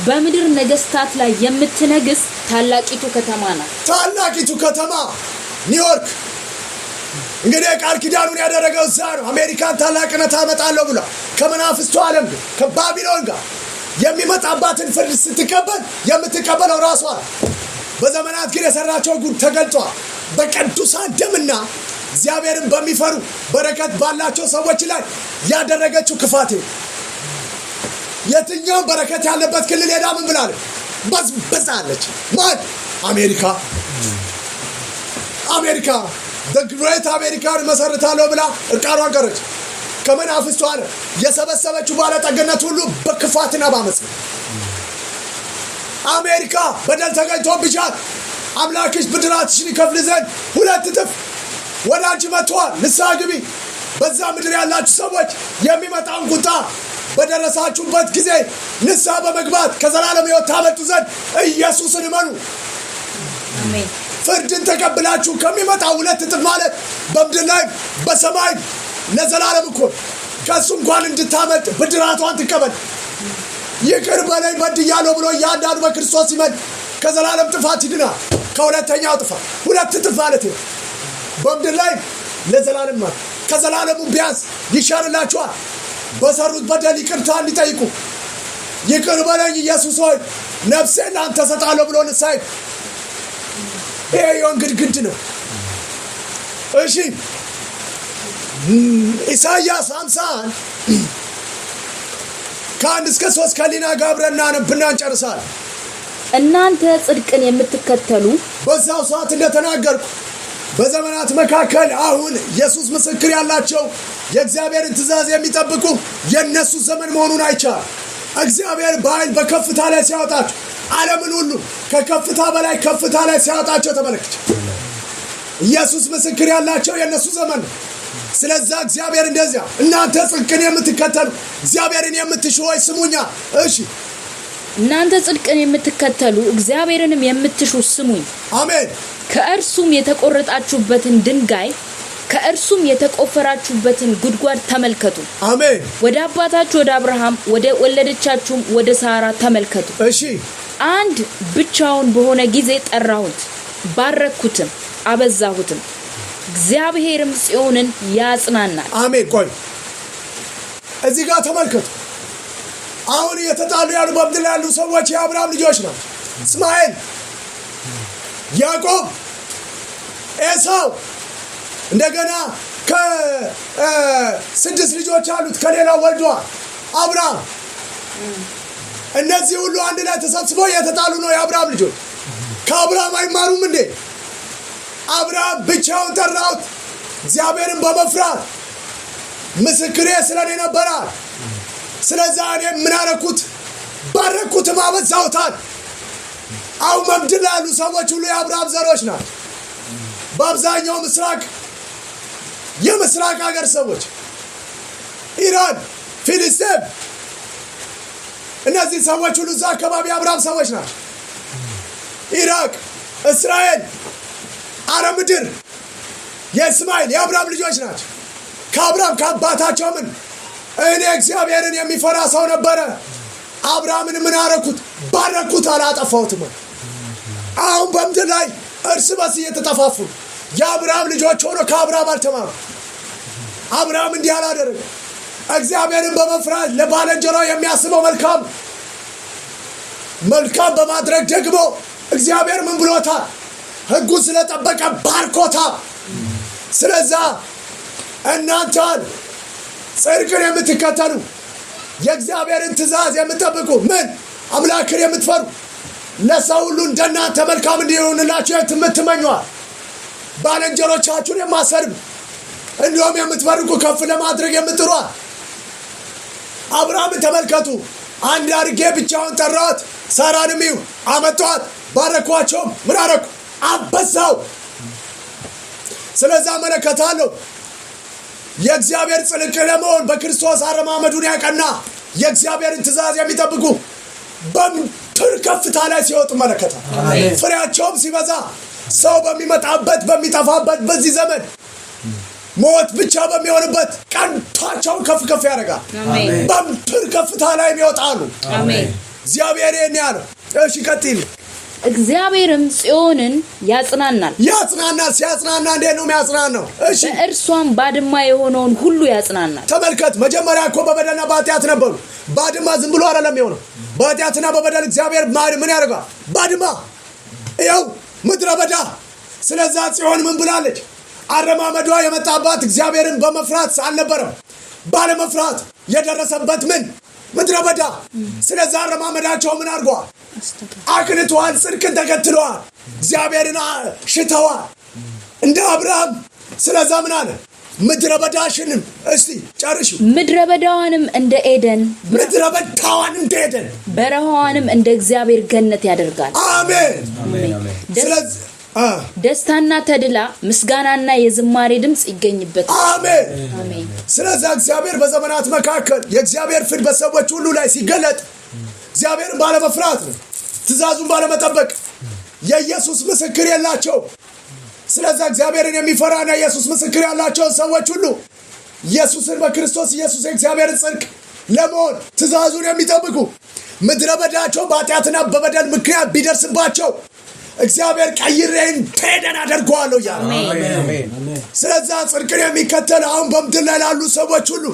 በምድር ነገስታት ላይ የምትነግስ ታላቂቱ ከተማ ናት። ታላቂቱ ከተማ ኒውዮርክ እንግዲህ ቃል ኪዳኑን ያደረገው እዛ ነው። አሜሪካን ታላቅነት አመጣለሁ ብሏል። ከመናፍስቱ ዓለም ከባቢሎን ጋር የሚመጣባትን ፍርድ ስትቀበል የምትቀበለው ራሷ። በዘመናት ግን የሰራቸው ጉድ ተገልጧል። በቅዱሳን ደምና እግዚአብሔርን በሚፈሩ በረከት ባላቸው ሰዎች ላይ ያደረገችው ክፋት የትኛውም በረከት ያለበት ክልል ሄዳ ምን ብላለች? በዝብዛለች። ማን? አሜሪካ the great አሜሪካን መሰርታለሁ ብላ እርቃኗን ቀረች። ከመናፍስቱ ዓለም የሰበሰበችው ባለጠግነት ሁሉ በክፋትና ባመጽ ነው። አሜሪካ በደል ተገኝቶብሻል፣ አምላክሽ ብድራትሽን ይከፍል ዘንድ 2 እጥፍ ወደ አንቺ መጥቷል፣ ንስሐ ግቢ። በዛ ምድር ያላችሁ ሰዎች የሚመጣውን ቁጣ በደረሳችሁበት ጊዜ ንስሐ በመግባት ከዘላለም ሕይወት ታመጡ ዘንድ ኢየሱስን እመኑ። አሜን። ፍርድን ተቀብላችሁ ከሚመጣው 2 እጥፍ ማለት በምድር ላይ በሰማይ ለዘላለም እኮ ከሱ እንኳን እንድታመጥ ብድራቷን ትቀበል። ይቅር በለኝ በድያለሁ ብሎ እያንዳንዱ በክርስቶስ ይመን ከዘላለም ጥፋት ይድናል። ከሁለተኛው ጥፋት 2 እጥፍ ማለት ነው። በምድር ላይ ለዘላለም ማለት ከዘላለሙ ቢያንስ ይሻርላችኋል። በሰሩት በደል ይቅርታ እንዲጠይቁ ይቅር በለኝ ኢየሱስ ሆይ ነፍሴን ላንተ ሰጣለሁ ብሎ ንስሐ ይሄ ግድ ነው። እሺ ኢሳይያስ 50 ከ1 እስከ 3 ከሊና ጋብረና ነብና እንጨርሳለን። እናንተ ጽድቅን የምትከተሉ በዛው ሰዓት እንደተናገርኩ በዘመናት መካከል አሁን ኢየሱስ ምስክር ያላቸው የእግዚአብሔርን ትእዛዝ የሚጠብቁ የነሱ ዘመን መሆኑን አይቻል። እግዚአብሔር በኃይል በከፍታ ላይ ሲያወጣቸው ዓለምን ሁሉ ከከፍታ በላይ ከፍታ ላይ ሲያወጣቸው ተመለከተ። ኢየሱስ ምስክር ያላቸው የነሱ ዘመን ነው። ስለዚህ እግዚአብሔር እንደዚያ እናንተ ጽድቅን የምትከተሉ እግዚአብሔርን የምትሹ ሆይ ስሙኛ። እሺ እናንተ ጽድቅን የምትከተሉ እግዚአብሔርንም የምትሹ ስሙኝ። አሜን። ከእርሱም የተቆረጣችሁበትን ድንጋይ ከእርሱም የተቆፈራችሁበትን ጉድጓድ ተመልከቱ። አሜን። ወደ አባታችሁ ወደ አብርሃም ወደ ወለደቻችሁም ወደ ሳራ ተመልከቱ። እሺ አንድ ብቻውን በሆነ ጊዜ ጠራሁት፣ ባረኩትም፣ አበዛሁትም። እግዚአብሔርም ጽዮንን ያጽናናል። አሜን። ቆይ እዚህ ጋር ተመልከቱ። አሁን የተጣሉ ያሉ በምድር ያሉ ሰዎች የአብርሃም ልጆች ናቸው። እስማኤል፣ ያዕቆብ፣ ኤሳው እንደገና ከ6 ልጆች አሉት ከሌላው ወልዷል አብርሃም። እነዚህ ሁሉ አንድ ላይ ተሰብስበው የተጣሉ ነው የአብርሃም ልጆች። ከአብርሃም አይማሩም እንዴ? አብርሃም ብቻውን ጠራሁት እግዚአብሔርን በመፍራት ምስክሬ ስለኔ ነበረ። ስለዚህ እኔ ምን አረኩት? ባረኩትም፣ አበዛሁታል። አሁን በምድር ላይ ያሉ ሰዎች ሁሉ የአብርሃም ዘሮች ናቸው። በአብዛኛው የምስራቅ ሀገር ሰዎች ኢራን፣ ፊሊስጤም፣ እነዚህ ሰዎች ሁሉ እዛ አካባቢ የአብርሃም ሰዎች ናቸው። ኢራቅ፣ እስራኤል፣ አረብ ምድር የእስማኤል የአብርሃም ልጆች ናቸው። ከአብርሃም ከአባታቸው እኔ እግዚአብሔርን የሚፈራ ሰው ነበረ። አብርሃምን ምን አረኩት? ባረኩት፣ አላጠፋሁትም። አሁን በምድር ላይ እርስ በርስ እየተጠፋፉ የአብርሃም ልጆች ሆኖ ከአብርሃም አልተማሩ። አብርሃም እንዲህ አላደረገ። እግዚአብሔርን በመፍራት ለባልንጀራው የሚያስበው መልካም በማድረግ ደግሞ እግዚአብሔር ምን ብሎታል? ሕጉን ስለጠበቀ ባርኮታል። ስለዛ እናንተን ጽድቅን የምትከተሉ የእግዚአብሔርን ትእዛዝ የምትጠብቁ አምላክን የምትፈሩ ለሰው ሁሉ እንደናንተ መልካም እንዲሆንላችሁ የምትመኙዋል። ባልንጀሮቻችሁን የማሰድቡ እንዲሁም የምትባርኩ ከፍ ለማድረግ የምትሯል። አብርሃምን ተመልከቱ። አንድ አድርጌ ብቻውን ጠራሁት፣ ሳራንም አመጣኋት፣ ባረኳቸውም። ምን አረኩ? አበዛው። ስለዚህ አመለከታለሁ የእግዚአብሔር ጽድቅ ለመሆን በክርስቶስ አረማመዱን ያቀና የእግዚአብሔርን ትእዛዝ የሚጠብቁ በምድር ከፍታ ላይ ሲወጡ መለከታል። ፍሬያቸውም ሲበዛ ሰው በሚመጣበት በሚጠፋበት በዚህ ዘመን ሞት ብቻ በሚሆንበት ቀንታቸውን ከፍ ከፍ ያደርጋል። በምድር ከፍታ ላይ ይወጣሉ። እግዚአብሔር ይህን ያለው። እሺ ቀጥል። እግዚአብሔርም ጽዮንን ያጽናናል። ሲያጽናና እንዴት ነው የሚያጽናናው? እሺ በእርሷም ባድማ የሆነውን ሁሉ ያጽናናል። ተመልከት። መጀመሪያ እኮ በበደልና በኃጢአት ነበሩ። ባድማ ዝም ብሎ አይደለም የሆነው። በኃጢአትና በበደል እግዚአብሔር ምን ያደርጋል? ባድማ፣ ይኸው ምድረ በዳ። ስለዛ ጽዮን ምን ብላለች? አረማመዷ የመጣባት እግዚአብሔርን በመፍራት አልነበረም፣ ባለመፍራት የደረሰበት ምድረ በዳ። ስለዛ አረማመዳቸው ምን አድርገዋል? አቅንተዋል፣ ጽድቅን ተከትለዋል፣ እግዚአብሔርን ሽተዋል እንደ አብርሃም። ስለዛ ምን አለ? ምድረ በዳሽንም እስቲ ጨርሹ። ምድረ በዳዋንም እንደ ኤደን፣ በረሃዋንም እንደ እግዚአብሔር ገነት ያደርጋል። አሜን። ስለዚህ ደስታና ተድላ ምስጋናና የዝማሬ ድምጽ ይገኝበታል። አሜን። ስለዚህ እግዚአብሔር በዘመናት መካከል የእግዚአብሔር ፍርድ በሰዎች ሁሉ ላይ ሲገለጥ እግዚአብሔርን ባለመፍራት ነው፣ ትእዛዙን ባለመጠበቅ የኢየሱስ ምስክር የላቸው። ስለዚህ እግዚአብሔርን የሚፈራና ኢየሱስ ምስክር ያላቸው ሰዎች ሁሉ ኢየሱስን በክርስቶስ ኢየሱስ የእግዚአብሔርን ጽድቅ ለመሆን ትእዛዙን የሚጠብቁ ምድረ በዳቸው በኃጢአትና በበደል ምክንያት ቢደርስባቸው እግዚአብሔር ቀይሬን ተደና አደርገዋለሁ ያ። አሜን። ስለዚህ ጽድቅን የሚከተል አሁን በምድር ላይ ያሉ ሰዎች ሁሉ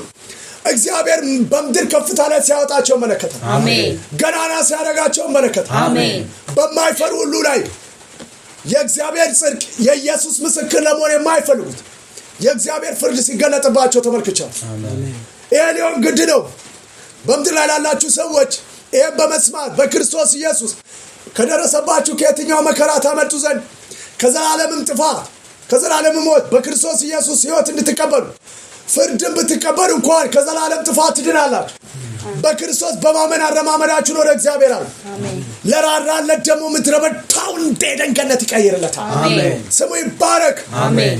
እግዚአብሔር በምድር ከፍታ ላይ ሲያወጣቸው መለከተ። አሜን። ገናና ሲያደርጋቸው መለከተ። አሜን። በማይፈሩ ሁሉ ላይ የእግዚአብሔር ጽድቅ የኢየሱስ ምስክር ለመሆን የማይፈልጉት የእግዚአብሔር ፍርድ ሲገለጥባቸው ተመልክቻለሁ። አሜን። ይሄ ሊሆን ግድ ነው። በምድር ላይ ላላችሁ ሰዎች ይሄን በመስማት በክርስቶስ ኢየሱስ ከደረሰባችሁ ከየትኛው መከራ ታመልጡ ዘንድ ከዘላለምም ጥፋት ከዘላለምም ሞት በክርስቶስ ኢየሱስ ሕይወት እንድትቀበሉ ፍርድን ብትቀበሉ እንኳን ከዘላለም ጥፋት ትድናላችሁ። በክርስቶስ በማመን አረማመዳችሁን ወደ እግዚአብሔር አሉ። ለራራለት ደግሞ ምድረ በዳውን እንደ ኤደን ገነት ይቀይርለታል። ስሙ ይባረክ።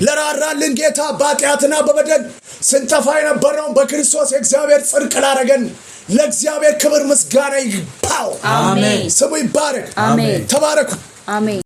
ለራራልን ጌታ በኃጢአትና በበደል ስንጠፋ የነበረውን በክርስቶስ የእግዚአብሔር ጽድቅ ላደረገን ለእግዚአብሔር ክብር ምስጋና ይግባው። ስሙ ይባረክ። ተባረኩ።